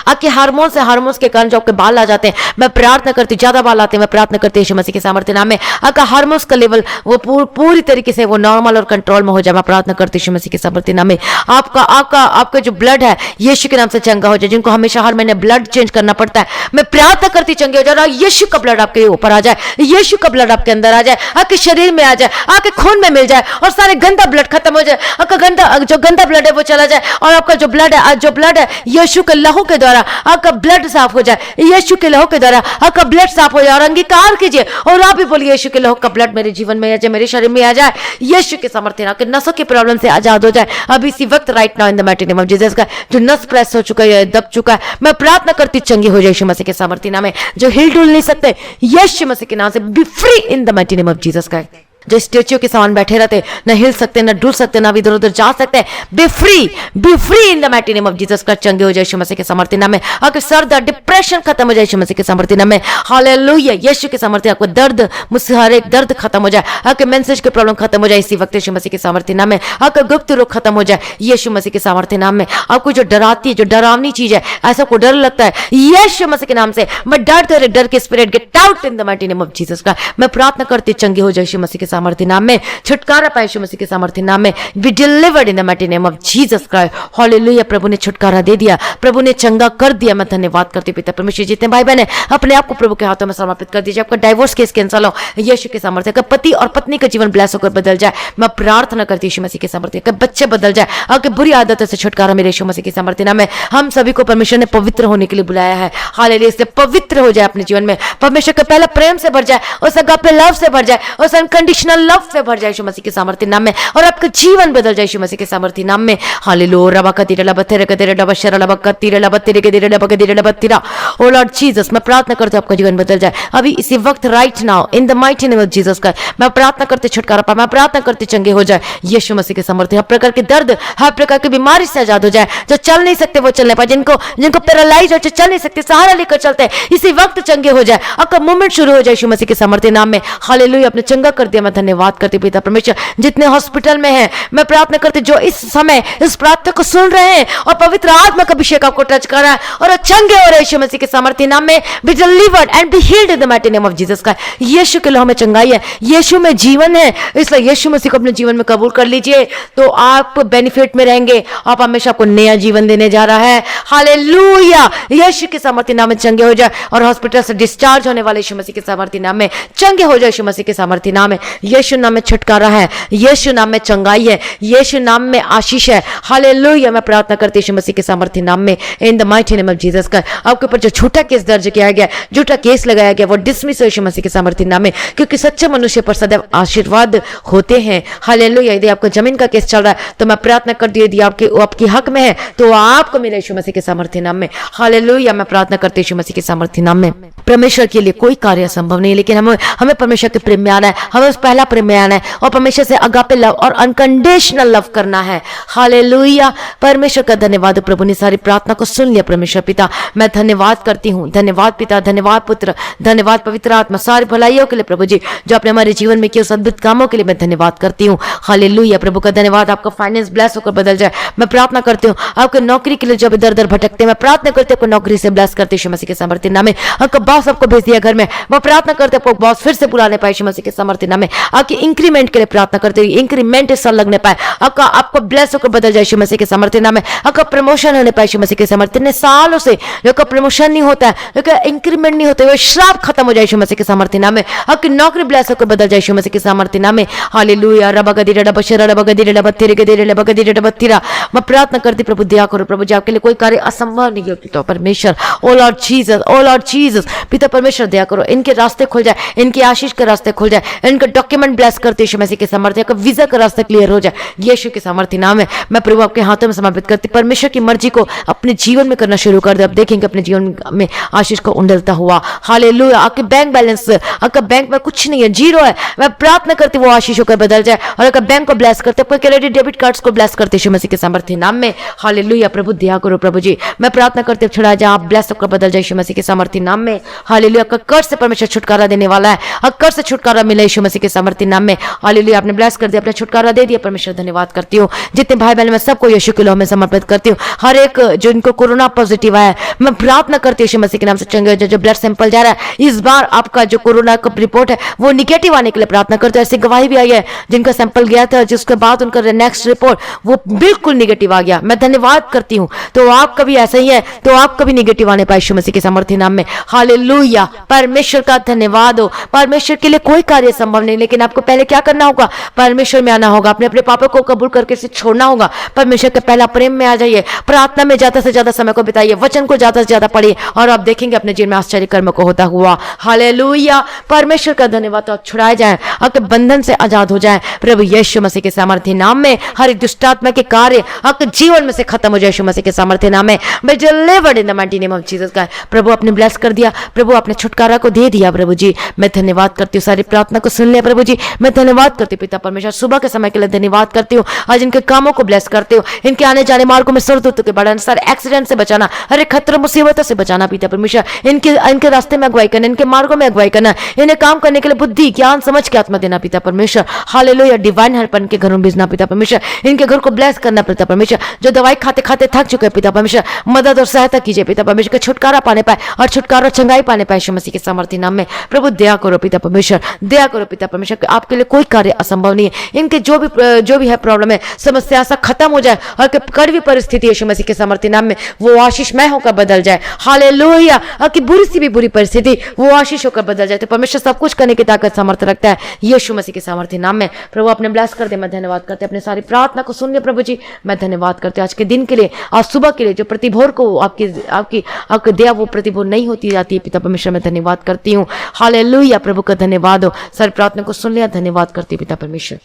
आपके हार्मोन्स के कारण जो आपके बाल आ जाते हैं, मैं प्रार्थना करती हूँ, ज्यादा बाल आते हैं, मैं प्रार्थना करती हूँ यीशु मसीह के सामर्थ्य नाम में। आपका हार्मोन्स का लेवल वो पूरी तरीके से वो नॉर्मल और कंट्रोल में हो जाए, मैं प्रार्थना करती हूँ यीशु मसीह के सामर्थ्य नाम में। आपका जो ब्लड है यीशु के नाम से चंगा हो जाए, जिनको हमेशा हर महीने ब्लड चेंज करना पड़ता है, मैं प्रार्थना करती चंगे हो जाए। यीशु का ब्लड आपके ऊपर आ जाए, यीशु का ब्लड आपके अंदर आ जाए, आपके शरीर में आ जाए, आपके खून में मिल जाए और सारे गंदा ब्लड खत्म हो जाए। आपका जो गंदा ब्लड है वो चला जाए और आपका जो ब्लड है यीशु के लहू लहू के द्वारा आपका ब्लड साफ हो जाए, यीशु के लहू के द्वारा आपका ब्लड साफ हो जाए। और अंगीकार कीजिए और आप भी बोलिए यीशु के लहू का ब्लड मेरे जीवन में आ जाए, मेरे शरीर में आ जाए, यीशु के सामर्थ्य आपके नसों की प्रॉब्लम से आजाद हो जाए अभी इसी वक्त, right now in the mighty name of Jesus का। जो नस प्रेस हो चुका है, दब चुका है, मैं प्रार्थना करती चंगी हो जाए यीशु मसीह के सामर्थ्य नाम में। जो हिल डुल नहीं सकते, यीशु मसीह के नाम से B free in the mighty name of Jesus का। जो स्टेच्यू के समान बैठे रहते, न हिल सकते, न डुल सकते, न इधर उधर जा सकते, B free in the mighty name of Jesus का। चंगे हो जाए यीशु मसीह के सामर्थ्य नाम में। आपके सर दर्द, डिप्रेशन खत्म हो जाए यीशु मसीह के सामर्थ्य नाम में। हालेलुया, यीशु के सामर्थ्य। आपको दर्द, मुझसे हर एक दर्द खत्म हो जाए, आपके मेंसेज की प्रॉब्लम खत्म हो जाए इसी वक्त यीशु मसीह के सामर्थ्य नाम में। आपका गुप्त रोग खत्म हो जाए यीशु मसीह के सामर्थ्य नाम में। आपको जो डराती है, जो डरावनी चीज है, ऐसा को डर लगता है, यीशु मसीह के नाम से मैं डर के spirit get out in the mighty name of Jesus का। मैं प्रार्थना करती चंगे हो जाए यीशु मसीह के सामर्थ्य नाम में। छुटकारा पाए यीशु मसीह के सामर्थ्य नाम में। Be delivered in the mighty name of Jesus Christ. Hallelujah, प्रभु ने छुटकारा दे दिया, प्रभु ने चंगा कर दिया। मैं धन्यवाद करती पिता परमेश्वर। जितने भाई बहन अपने आप को प्रभु के हाथों में समर्पित कर दीजिए। आपका डाइवोर्स केस कैंसल हो यीशु के सामर्थ्य का। पति और पत्नी का जीवन ब्लेस होकर बदल जाए, मैं प्रार्थना करती यीशु मसीह के सामर्थ्य का। बच्चे बदल जाए, आपके बुरी आदतों से छुटकारा मेरे यीशु मसीह के सामर्थ्य नाम में। हम सभी को परमेश्वर ने पवित्र होने के लिए बुलाया है। हालेलुया, इसलिए पवित्र हो जाए अपने जीवन में, परमेश्वर के पहले प्रेम से भर जाए, उस अगापे लव से भर जाए, उस अनकंडीशनल लव से भर जाए यीशु मसीह के सामर्थ्य नाम में। और आपका जीवन बदल जाए यीशु मसीह के सामर्थ्य नाम में। हालेलुया, रबकतिरा बतेरे कतेरे डबशरा लबकतिरा लबतेरे कतेरे डबकतिरा डबतिरा। ओ लॉर्ड जीसस, मैं प्रार्थना करती हूं आपका जीवन बदल जाए अभी इसी वक्त, right now in the mighty name of Jesus का। मैं प्रार्थना करते छुटकारा पाए, मैं प्रार्थना करते चंगे हो जाए यीशु मसीह के सामर्थ्य। हर प्रकार के दर्द, हर प्रकार की बीमारी से आजाद हो जाए। जो चल नहीं सकते वो चलने पाए, जिनको पैरालाइज हो, चल नहीं सकते, सहारा लेकर चलते, इसी वक्त चंगे हो जाए। आपका मूवमेंट शुरू हो जाए यीशु मसीह के सामर्थ्य नाम में। हालेलुया, आपने चंगा कर दिया, मैं धन्यवाद करती पिता परमेश्वर। जितने हॉस्पिटल में हैं, मैं प्रार्थना करती जो इस समय इस प्रार्थना को सुन रहे हैं और पवित्र आत्मा का अभिषेक आपको टच कर रहा है और चंगे हो रहे यीशु मसीह के सामर्थ्य नाम में। Be delivered and be healed in the mighty name of Jesus का। यीशु के लहू में चंगाई है, यीशु में जीवन है, इसलिए यीशु मसीह को अपने जीवन में कबूल कर लीजिए तो आप बेनिफिट में रहेंगे। आप हमेशा आपको नया जीवन देने जा रहा है। हालेलुया, यीशु के सामर्थ्य नाम में चंगे हो जाए और हॉस्पिटल से डिस्चार्ज होने वाले यीशु मसीह के सामर्थ्य नाम में चंगे हो जाए यीशु मसीह के सामर्थ्य नाम में। यीशु नाम में छुटकारा है, यीशु नाम में चंगाई है, यीशु नाम में आशीष है। हालेलुया, मैं प्रार्थना करती यीशु मसीह के सामर्थ्य नाम में इन the mighty name of Jesus का। आपके ऊपर जो झूठा केस दर्ज किया गया, झूठा केस लगाया गया, वो डिसमिस हो यीशु मसीह के सामर्थ्य नाम में, क्योंकि सच्चे मनुष्य पर सदैव आशीर्वाद होते हैं। हालेलुया, यदि आपको जमीन का केस चल रहा है तो मैं प्रार्थना करती हूँ, यदि आपकी हक में है तो आपको मिले यीशु मसीह के सामर्थ्य नाम में। हालेलुया, मैं प्रार्थना करती हूँ यीशु मसीह के सामर्थ्य नाम में। परमेश्वर के लिए कोई कार्य संभव नहीं, लेकिन हमें परमेश्वर के प्रेम में आना है, हमें उस पहला प्रेम में आना है और परमेश्वर से अगापे लव और अनकंडीशनल लव करना है। हालेलुया, परमेश्वर का धन्यवाद। प्रभु ने सारी प्रार्थना को सुन लिया। परमेश्वर पिता, मैं धन्यवाद करती हूँ। धन्यवाद पिता, धन्यवाद पुत्र, धन्यवाद पवित्र आत्मा, सारी भलाइयों के लिए प्रभु जी जो आपने हमारे जीवन में किए उस अद्भुत कामों के लिए मैं धन्यवाद करती हूँ। हालेलुया, प्रभु का धन्यवाद। आपका फाइनेंस ब्लेस होकर बदल जाए, मैं प्रार्थना करती हूँ। आपके नौकरी के लिए जो इधर उधर भटकते हैं, मैं प्रार्थना करती हूँ आपको नौकरी से ब्लेस करते यीशु मसीह के सामर्थ्य नाम में। आपका बॉस आपको भेज दिया घर में, मैं प्रार्थना करते आपको बॉस फिर से बुलाने पाए यीशु मसीह के सामर्थ्य नाम में। आपकी इंक्रीमेंट के लिए प्रार्थना करते हुए इंक्रीमेंट इस साल लगने पाए, आपको ब्लेस होकर बदल जाए यीशु मसीह के सामर्थ्य नाम में। आपका प्रमोशन होने पाए यीशु मसीह के सामर्थ्य। इतने सालों से जो का प्रमोशन नहीं होता है, जो का इंक्रीमेंट नहीं होता है, वो श्राप खत्म हो जाए यीशु मसीह के सामर्थ्य नाम में। आपकी नौकरी ब्लेस होकर बदल जाए यीशु मसीह के सामर्थ्य नाम में। हालेलुया, रबगदिरा डबशरा रबगदिरा डबतिरे गदिरे डबगदिरा डबतिरा। मैं प्रार्थना करती प्रभु दया करो प्रभु जी, आपके लिए कोई कार्य असंभव नहीं है पिता परमेश्वर। ओ Lord Jesus, O Lord Jesus, पिता परमेश्वर दया करो, इनके रास्ते खुल जाए, इनके आशीष के रास्ते खुल जाए, इनका डॉक्यूमेंट ब्लेस करते यीशु मसीह के सामर्थ्य का, वीजा का रास्ता क्लियर हो जाए यीशु के सामर्थ्य नाम है। मैं प्रभु आपके हाथों में समर्पित करती, परमेश्वर की मर्जी को अपने जीवन में करना शुरू कर दे। आप देखेंगे अपने जीवन में आशीष को उंडलता हुआ। हालेलुया, आपके बैंक बैलेंस, आपका बैंक में कुछ नहीं है, जीरो है, मैं प्रार्थना करती वो आशीष होकर बदल जाए और आपका बैंक को ब्लेस करते, आपके क्रेडिट डेबिट कार्ड्स को ब्लेस करते यीशु मसीह के सामर्थ्य नाम में। हालेलुया, प्रभु दया करो प्रभु जी, मैं प्रार्थना करते छुड़ा जाए, आप ब्लेस होकर बदल जाए यीशु मसीह के सामर्थ्य नाम में। हालेलुया, आपका कर्ज से परमेश्वर छुटकारा देने वाला है, और कर्ज से छुटकारा मिला यीशु मसीह के सामर्थ्य नाम में। हालेलुया, आपने ब्लेस कर दिया, आपने छुटकारा दे दिया परमेश्वर, धन्यवाद करती हूँ। जितने भाई बहन मैं सबको यीशु के नाम में समर्पित करती हूँ। हर एक जो इनको कोरोना पॉजिटिव आया, मैं प्रार्थना करती हूँ यीशु मसीह के नाम से चंगे हो जाए। जो ब्लड सैंपल जा रहा है इस बार आपका जो कोरोना का रिपोर्ट है वो निगेटिव आने के लिए प्रार्थना करते हैं। ऐसी गवाही भी आई है जिनका सैंपल गया था, जिसके बाद उनका नेक्स्ट रिपोर्ट वो बिल्कुल निगेटिव आ गया। मैं धन्यवाद करती हूँ। तो आपका भी ऐसा ही है, तो आपका भी निगेटिव आने पाए यीशु मसीह के सामर्थ्य नाम में। हालेलुया, हालेलुया, परमेश्वर का धन्यवाद हो। परमेश्वर के लिए कोई कार्य संभव नहीं, लेकिन आपको पहले क्या करना होगा? परमेश्वर में आना होगा, अपने अपने पापों को कबूल करके इसे छोड़ना होगा। परमेश्वर के पहला प्रेम में आ जाइए, प्रार्थना में ज्यादा से ज्यादा समय को बिताइए, वचन को ज्यादा से ज्यादा पढ़िए और आप देखेंगे अपने जीवन में आश्चर्य कर्म को होता हुआ। हालेलुया, परमेश्वर का धन्यवाद। तो आप छुड़ाए जाए, आपके बंधन से आजाद हो जाए प्रभु यीशु मसीह के सामर्थ्य नाम में। हर एक दुष्ट आत्मा के कार्य आपके जीवन में से खत्म हो जाए यीशु मसीह के सामर्थ्य नाम में। Be delivered in the mighty name of Jesus का। प्रभु आपने ब्लेस कर दिया, प्रभु आपने छुटकारा को दे दिया प्रभु जी। मैं धन्यवाद करती हूँ, सारी प्रार्थना को सुन लिया प्रभु जी। मैं धन्यवाद करती हूँ पिता परमेश्वर, सुबह के समय के लिए धन्यवाद करती हूँ। आज इनके कामों को ब्लेस करती हूँ, इनके आने जाने मार्गों में सरदूतों के बढ़ाना, सारे एक्सीडेंट से बचाना, हर एक खतरे मुसीबतों से बचाना पिता परमेश्वर। इनके रास्ते में अगुवाई करना, इनके मार्गों में अगुवाई करना, इन्हें काम करने के लिए बुद्धि ज्ञान समझ के आत्मा देना पिता परमेश्वर। हालेलुया, डिवाइन हेल्प इनके घरों में भेजना पिता परमेश्वर। इनके घर को ब्लेस करना पिता परमेश्वर। जो दवाई खाते खाते थक चुके हैं पिता परमेश्वर, मदद और सहायता कीजिए पिता परमेश्वर के छुटकारा पाने पाए और छुटकारा चंगाई पाने पाए यीशु मसीह के सामर्थ्य नाम में। प्रभु दया करो पिता परमेश्वर, दया करो पिता परमेश्वर। आपके लिए कोई कार्य असंभव नहीं है। इनके जो भी है प्रॉब्लम है, समस्या सा खत्म हो जाए और कड़वी परिस्थिति यीशु मसीह के सामर्थ्य नाम में वो आशीषमय होकर बदल जाए। हालेलुया, कि बुरी सी भी बुरी परिस्थिति वो आशीष होकर बदल जाए। तो परमेश्वर सब कुछ करने की ताकत सामर्थ्य रखता है यीशु मसीह के सामर्थ्य नाम में। प्रभु अपने ब्लेस कर दे। मैं धन्यवाद करते अपने सारी प्रार्थना को सुन लिया प्रभु जी। मैं धन्यवाद करते आज के दिन के लिए, आज सुबह के लिए, जो प्रतिभोर को आपकी दया वो प्रतिभोर नहीं होती जाती है पिता परमेश्वर। मैं धन्यवाद करती हूँ। हालेलुया, प्रभु का धन्यवाद हो। सारी प्रार्थना को सुन लिया, धन्यवाद करती पिता परमेश्वर।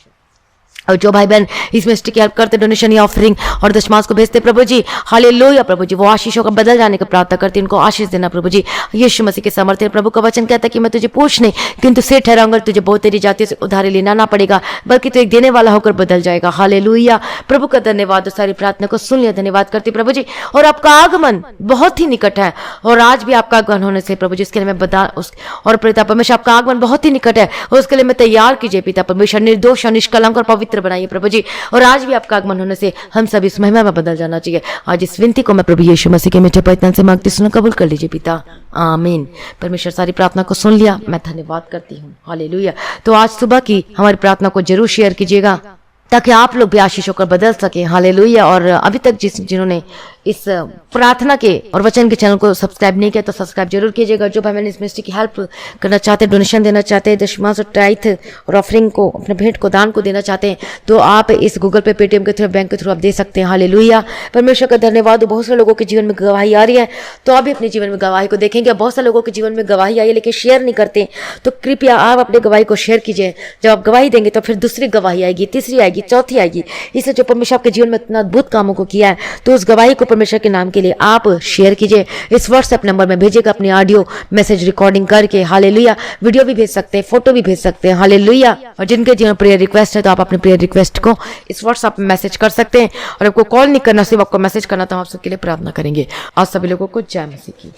और जो भाई बहन इस मिनिस्ट्री की हेल्प करते, डोनेशन या ऑफरिंग और दशमांश को भेजते प्रभु जी, हालेलुया प्रभु जी, वो आशीषों का बदल जाने का प्रार्थना करती, उनको आशीष देना प्रभु जी यीशु मसीह के सामर्थ्य। प्रभु का वचन कहता है कि मैं तुझे पूछ नहीं किंतु से ठहराऊंगा, तुझे बहुत तेरी जातियों से उधारी लेना ना पड़ेगा, बल्कि तू एक देने वाला होकर बदल जाएगा। हालेलुया, प्रभु का धन्यवाद। सारी प्रार्थना को सुन लिया, धन्यवाद करती प्रभु जी। और आपका आगमन बहुत ही निकट है, और आज भी आपका आगमन होने से प्रभु जी उसके लिए मैं और पिता परमेश्वर आपका आगमन बहुत ही निकट है, उसके लिए मैं तैयार कीजिए पिता परमेश्वर, निर्दोष और निष्कलंक और पवित्र बनाइए प्रभु जी। और आज भी आपका आगमन होने से हम सब इस महिमा में बदल जाना चाहिए। आज इस विनती को मैं प्रभु यीशु मसीह के मीठे पैतन से मांगती, सुनो, कबूल कर लीजिए पिता, आमीन। परमेश्वर सारी प्रार्थना को सुन लिया, मैं धन्यवाद करती हूँ। हालेलुया। तो आज सुबह की हमारी प्रार्थना को जरूर शेयर कीजिएगा ताकि आप लोग भी आशीष होकर बदल सके। हालेलुया। और अभी तक जिन्होंने इस प्रार्थना के और वचन के चैनल को सब्सक्राइब नहीं किया तो सब्सक्राइब जरूर कीजिएगा। जो भाई मैंने इस मिनिस्ट्री की हेल्प करना चाहते हैं, डोनेशन देना चाहते हैं, दशमांश और टाइथ और ऑफरिंग को, अपने भेंट को, दान को देना चाहते हैं, तो आप इस गूगल पे, पेटीएम के थ्रू, बैंक के थ्रू आप दे सकते हैं। हालेलुया। परमेश्वर का धन्यवाद। बहुत सारे लोगों के जीवन में गवाही आ रही है, तो आप भी अपने जीवन में गवाही को देखेंगे। बहुत सारे लोगों के जीवन में गवाही आई है लेकिन शेयर नहीं करते, तो कृपया आप अपने गवाही को शेयर कीजिए। जब आप गवाही देंगे तो फिर दूसरी गवाही आएगी, तीसरी आएगी, चौथी आएगी। इसलिए जो परमेश्वर आपके जीवन में इतना अद्भुत कामों को किया है, तो उस गवाही को परमेश्वर के नाम के लिए आप शेयर कीजिए। इस व्हाट्सएप नंबर में भेजिएगा अपनी ऑडियो मैसेज रिकॉर्डिंग करके। हालेलुया। वीडियो भी भेज सकते हैं, फोटो भी भेज सकते हैं। हालेलुया। और जिनके जीवन में प्रेयर रिक्वेस्ट है, तो आप अपने प्रेयर रिक्वेस्ट को इस व्हाट्सएप में मैसेज कर सकते हैं। और आपको कॉल नहीं करना, सिर्फ आपको मैसेज करना, तो हम आप सबके लिए प्रार्थना करेंगे। आज सभी लोगों को जय मसीह की।